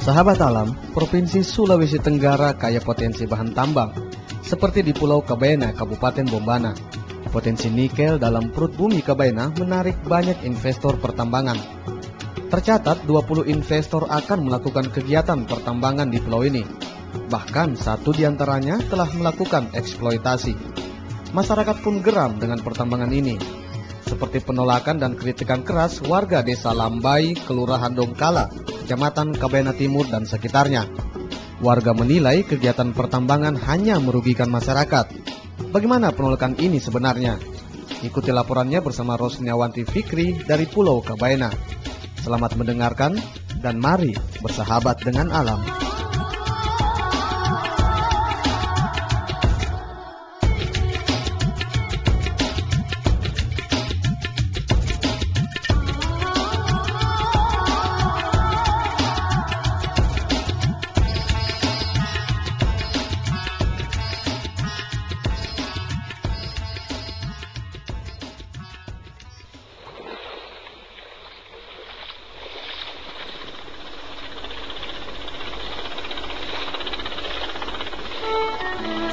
Sahabat alam, Provinsi Sulawesi Tenggara kaya potensi bahan tambang, seperti di Pulau Kabaena, Kabupaten Bombana. Potensi nikel dalam perut bumi Kabaena menarik banyak investor pertambangan. Tercatat 20 investor akan melakukan kegiatan pertambangan di pulau ini. Bahkan satu di antaranya telah melakukan eksploitasi. Masyarakat pun geram dengan pertambangan ini, seperti penolakan dan kritikan keras warga desa Lambai, Kelurahan Dongkala, Kecamatan Kabaena Timur dan sekitarnya. Warga menilai kegiatan pertambangan hanya merugikan masyarakat. Bagaimana penolakan ini sebenarnya? Ikuti laporannya bersama Rosniawanti Fikri dari Pulau Kabaena. Selamat mendengarkan dan mari bersahabat dengan alam.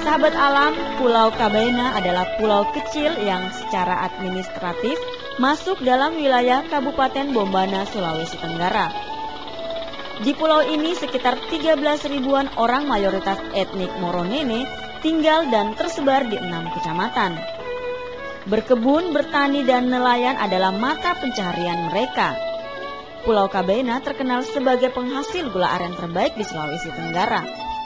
Sahabat alam, Pulau Kabaena adalah pulau kecil yang secara administratif masuk dalam wilayah Kabupaten Bombana, Sulawesi Tenggara. Di pulau ini sekitar 13 ribuan orang mayoritas etnik Moronene tinggal dan tersebar di 6 kecamatan. Berkebun, bertani, dan nelayan adalah mata pencaharian mereka. Pulau Kabaena terkenal sebagai penghasil gula aren terbaik di Sulawesi Tenggara.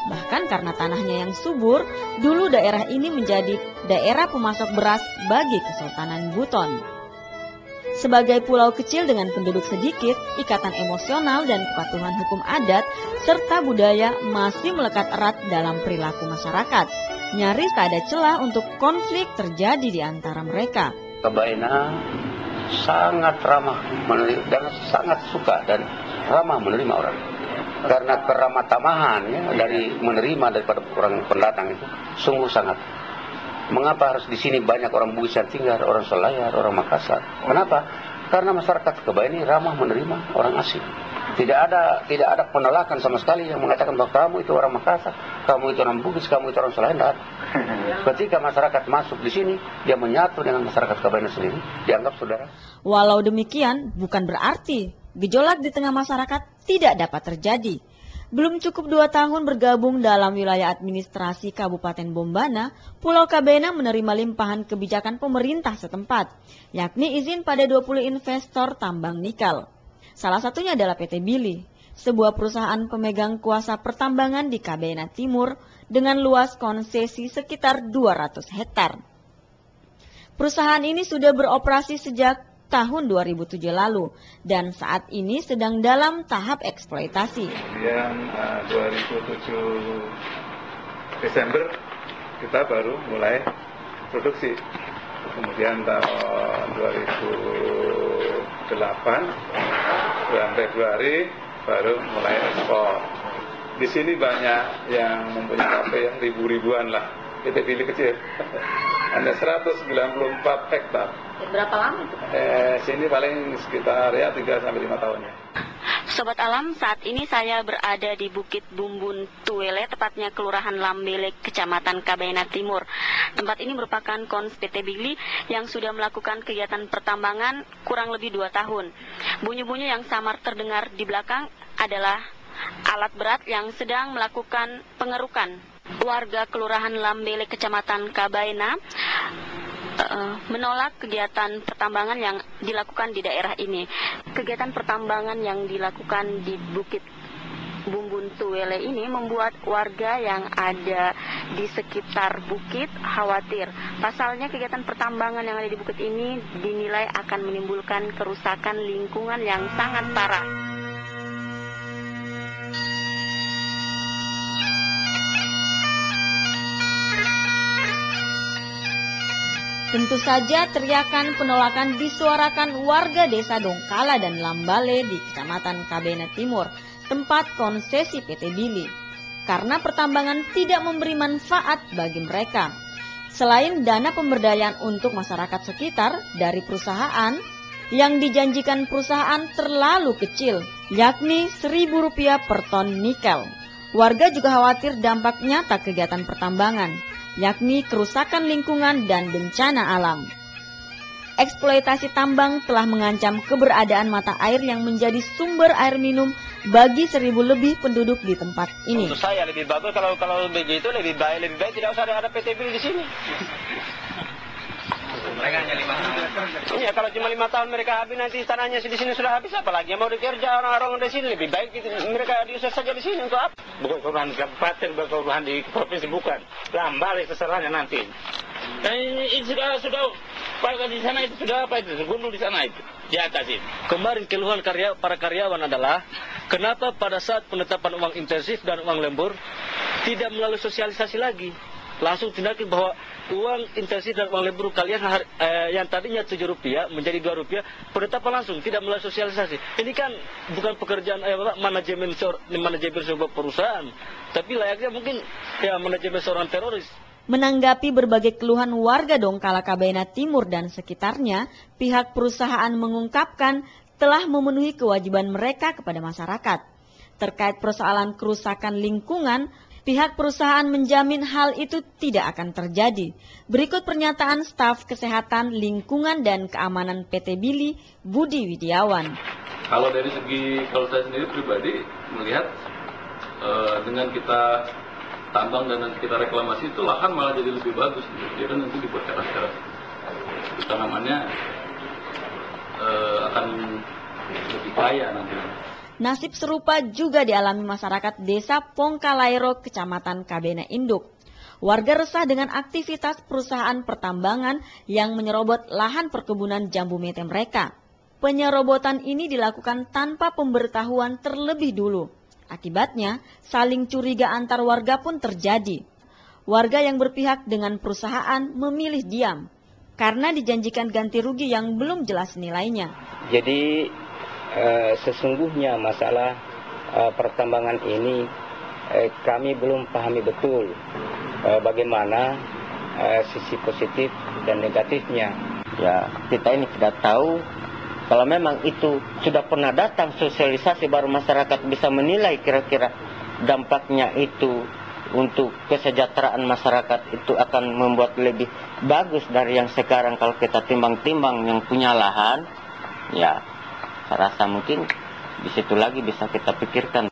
Bahkan karena tanahnya yang subur, dulu daerah ini menjadi daerah pemasok beras bagi Kesultanan Buton. Sebagai pulau kecil dengan penduduk sedikit, ikatan emosional dan kepatuhan hukum adat serta budaya masih melekat erat dalam perilaku masyarakat. Nyaris tak ada celah untuk konflik terjadi di antara mereka. Kabaena sangat ramah dan sangat suka dan ramah menerima orang. Karena keramah tamahan ya, dari menerima daripada orang pendatang itu sungguh sangat. Mengapa harus di sini banyak orang Bugis yang tinggal, orang Selayar, orang Makassar? Kenapa? Karena masyarakat Kabaena ini ramah menerima orang asing. Tidak ada penolakan sama sekali yang mengatakan bahwa kamu itu orang Makassar, kamu itu orang Bugis, kamu itu orang Selayar. Ketika masyarakat masuk di sini, dia menyatu dengan masyarakat Kabaena sendiri, dianggap saudara. Walau demikian, bukan berarti gejolak di tengah masyarakat tidak dapat terjadi. Belum cukup 2 tahun bergabung dalam wilayah administrasi Kabupaten Bombana, Pulau Kabaena menerima limpahan kebijakan pemerintah setempat, yakni izin pada 20 investor tambang nikel. Salah satunya adalah PT Billy, sebuah perusahaan pemegang kuasa pertambangan di Kabaena Timur dengan luas konsesi sekitar 200 hektar. Perusahaan ini sudah beroperasi sejak tahun 2007 lalu dan saat ini sedang dalam tahap eksploitasi. Kemudian 2007 Desember kita baru mulai produksi. Kemudian tahun 2008 bulan Februari baru mulai ekspor. Di sini banyak yang mempunyai kafe yang ribuan lah. PT Billy kecil. Ada 194 hektar. Berapa lama itu? Sini paling sekitar ya 3-5 tahun ya. Sobat alam, saat ini saya berada di Bukit Bumbun Tuwele, tepatnya Kelurahan Lambele, Kecamatan Kabaena Timur. Tempat ini merupakan kons PT Billy yang sudah melakukan kegiatan pertambangan kurang lebih 2 tahun. Bunyi-bunyi yang samar terdengar di belakang adalah alat berat yang sedang melakukan pengerukan. Warga Kelurahan Lambele, Kecamatan Kabaena menolak kegiatan pertambangan yang dilakukan di daerah ini. Kegiatan pertambangan yang dilakukan di Bukit Bumbun Tuwele ini membuat warga yang ada di sekitar bukit khawatir. Pasalnya kegiatan pertambangan yang ada di bukit ini dinilai akan menimbulkan kerusakan lingkungan yang sangat parah. Tentu saja teriakan penolakan disuarakan warga desa Dongkala dan Lambale di Kecamatan Kabaena Timur, tempat konsesi PT Billy, karena pertambangan tidak memberi manfaat bagi mereka. Selain dana pemberdayaan untuk masyarakat sekitar dari perusahaan, yang dijanjikan perusahaan terlalu kecil yakni Rp1.000 per ton nikel. Warga juga khawatir dampak nyata kegiatan pertambangan, yakni kerusakan lingkungan dan bencana alam. Eksploitasi tambang telah mengancam keberadaan mata air yang menjadi sumber air minum bagi 1.000 lebih penduduk di tempat ini. Untuk saya lebih bagus kalau begitu lebih baik tidak usah ada PT Bil di sini. Mereka hanya 5 tahun. Iya, kalau cuma 5 tahun mereka habis, nanti tanahnya di sini sudah habis, apalagi yang mau dikerja orang-orang di sini. Lebih baik mereka diusir saja di sini untuk apa? Bukan kelurahan kabupaten, bukan kelurahan di provinsi, bukan. Lambalik seserahnya nanti. Ini sudah Pak di sana itu sudah apa itu? Gunung di sana itu, di atas itu. Kemarin keluhan para karyawan adalah kenapa pada saat penetapan uang intensif dan uang lembur tidak melalui sosialisasi lagi. Langsung tindakin bahwa uang intensif dan uang lembur kalian yang tadinya Rp7 menjadi Rp2, penetapan langsung, tidak melalui sosialisasi. Ini kan bukan pekerjaan manajemen sebuah perusahaan, tapi layaknya mungkin ya manajemen seorang teroris. Menanggapi berbagai keluhan warga Donggala Kabaena Timur dan sekitarnya, pihak perusahaan mengungkapkan telah memenuhi kewajiban mereka kepada masyarakat. Terkait persoalan kerusakan lingkungan, pihak perusahaan menjamin hal itu tidak akan terjadi. Berikut pernyataan staf kesehatan lingkungan dan keamanan PT Bili, Budi Widiawan. Kalau dari segi, kalau saya sendiri pribadi melihat dengan kita tambang dan nanti kita reklamasi itu lahan malah jadi lebih bagus. Jadi nanti dibuat teras-teras. Tanamannya akan lebih kaya nanti. Nasib serupa juga dialami masyarakat Desa Pongkalairo, Kecamatan Kabena Induk. Warga resah dengan aktivitas perusahaan pertambangan yang menyerobot lahan perkebunan jambu mete mereka. Penyerobotan ini dilakukan tanpa pemberitahuan terlebih dulu. Akibatnya, saling curiga antar warga pun terjadi. Warga yang berpihak dengan perusahaan memilih diam, karena dijanjikan ganti rugi yang belum jelas nilainya. Jadi sesungguhnya masalah pertambangan ini kami belum pahami betul bagaimana sisi positif dan negatifnya. Ya, kita ini tidak tahu. Kalau memang itu sudah pernah datang sosialisasi, baru masyarakat bisa menilai kira-kira dampaknya itu untuk kesejahteraan masyarakat itu akan membuat lebih bagus dari yang sekarang. Kalau kita timbang-timbang yang punya lahan, ya saya rasa mungkin di situ lagi bisa kita pikirkan.